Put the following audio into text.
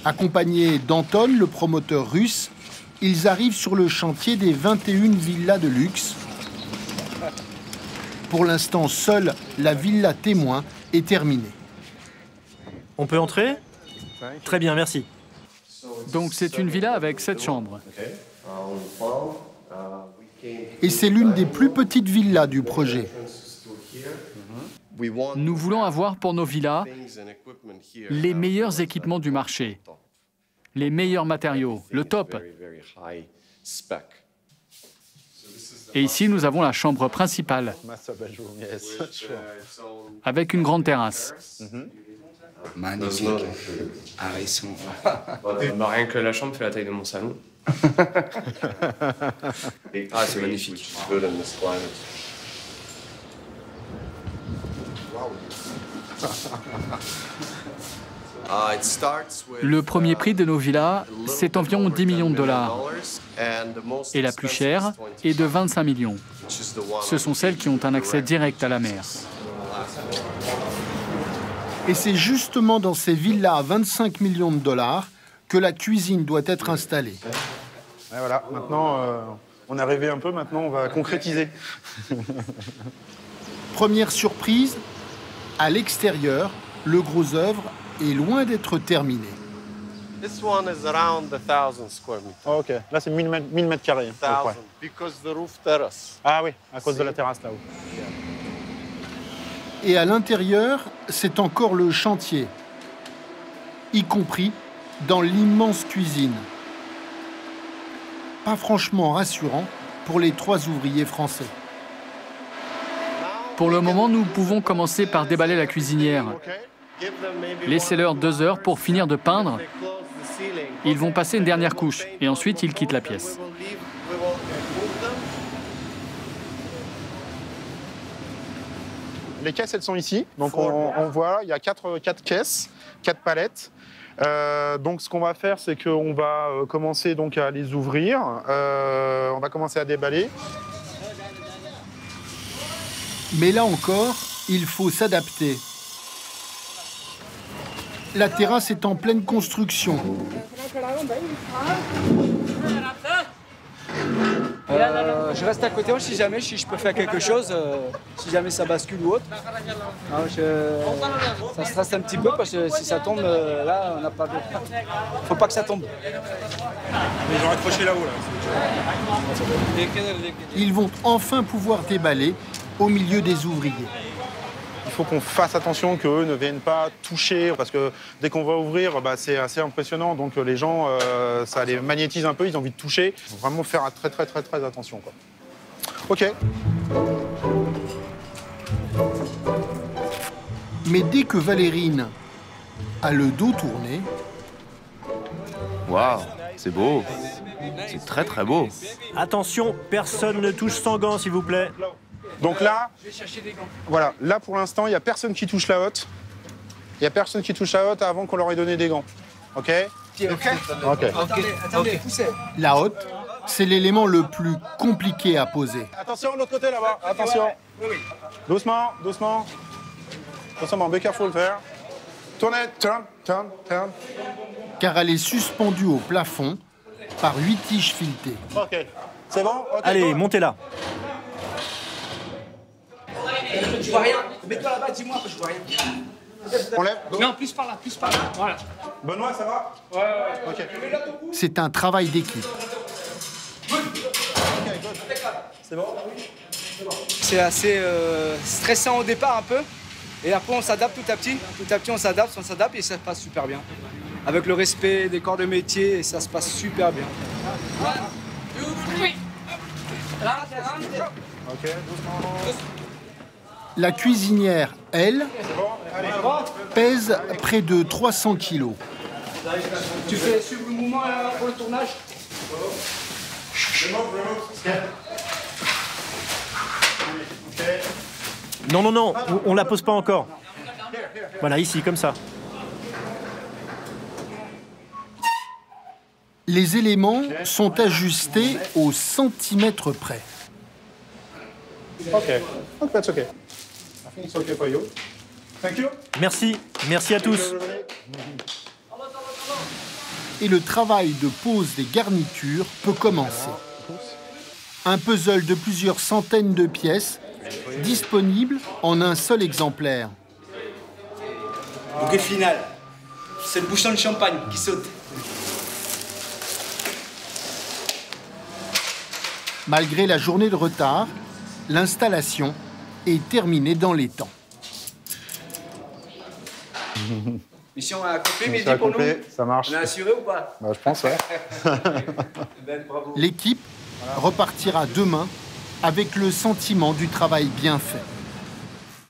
Accompagnés d'Anton, le promoteur russe, ils arrivent sur le chantier des 21 villas de luxe. Pour l'instant, seule la villa témoin est terminée. On peut entrer? Très bien, merci. Donc c'est une villa avec 7 chambres. Et c'est l'une des plus petites villas du projet. Nous voulons avoir pour nos villas les meilleurs équipements du marché, les meilleurs matériaux, le top. Et ici, nous avons la chambre principale, avec une grande terrasse. Magnifique. Ah, ils sont... Rien que la chambre fait la taille de mon salon. Ah, c'est magnifique. Le premier prix de nos villas, c'est environ 10 millions de dollars. Et la plus chère est de 25 millions. Ce sont celles qui ont un accès direct à la mer. Et c'est justement dans ces villas à 25 millions de dollars que la cuisine doit être installée. Et voilà, maintenant, on a rêvé un peu, maintenant on va concrétiser. Première surprise, à l'extérieur, le gros œuvre est loin d'être terminé. This one is around 1,000 square meters. Oh, ok, là c'est 1000 mètres carrés. 1,000, because the roof terrace. Ah oui, à cause de la terrasse là-haut. Et à l'intérieur, c'est encore le chantier, y compris dans l'immense cuisine. Pas franchement rassurant pour les 3 ouvriers français. Pour le moment, nous pouvons commencer par déballer la cuisinière. Laissez-leur 2 heures pour finir de peindre. Ils vont passer une dernière couche et ensuite ils quittent la pièce. Les caisses, elles sont ici. Donc on voit, il y a 4 caisses, 4 palettes. Donc ce qu'on va faire, c'est qu'on va commencer donc à les ouvrir. On va commencer à déballer. Mais là encore, il faut s'adapter. La terrasse est en pleine construction. Je reste à côté si jamais je peux faire quelque chose, si jamais ça bascule ou autre. Ça stresse un petit peu parce que si ça tombe, là, on n'a pas de... Faut pas que ça tombe. Ils ont accroché là-haut. Ils vont enfin pouvoir déballer au milieu des ouvriers. Il faut qu'on fasse attention qu'eux ne viennent pas toucher, parce que dès qu'on va ouvrir, c'est assez impressionnant. Donc les gens, ça les magnétise un peu, ils ont envie de toucher. Il faut vraiment faire très attention, quoi. OK. Mais dès que Valérine a le dos tourné... Waouh, c'est beau. C'est très beau. Attention, personne ne touche sans gants, s'il vous plaît. Donc là, voilà, là pour l'instant, il n'y a personne qui touche la hotte. Il n'y a personne qui touche la hotte avant qu'on leur ait donné des gants. OK? Attendez, poussez. La hotte, c'est l'élément le plus compliqué à poser. Attention, de l'autre côté là-bas, attention. Doucement. Doucement, be careful there. Tournez, turn. Car elle est suspendue au plafond par 8 tiges filetées. OK, c'est bon? Okay, allez, montez là. Je vois rien. Mets-toi là-bas, dis-moi, je vois rien. On lève? Non, plus par là. Voilà. Benoît, ça va? Ouais. OK. C'est un travail d'équipe. C'est bon? C'est assez stressant au départ un peu. Et après, on s'adapte tout à petit. Tout à petit, on s'adapte et ça se passe super bien. Avec le respect des corps de métier, ça se passe super bien. OK, doucement. La cuisinière, elle, pèse près de 300 kilos. Tu fais suivre le mouvement pour le tournage? Non, on la pose pas encore. Voilà, ici, comme ça. Les éléments sont ajustés au centimètre près. OK, that's OK. I think it's OK for you. Thank you. Merci à tous. et le travail de pose des garnitures peut commencer. Un puzzle de plusieurs centaines de pièces, disponible en un seul exemplaire. Bouquet final, c'est le bouchon de champagne qui saute. Malgré la journée de retard, l'installation est terminée dans les temps. Mission accomplie, Mission Mehdi, pour nous. accomplie, ça marche. On est assuré ou pas? Bah, je pense, ouais. Ben, bravo. L'équipe repartira demain avec le sentiment du travail bien fait.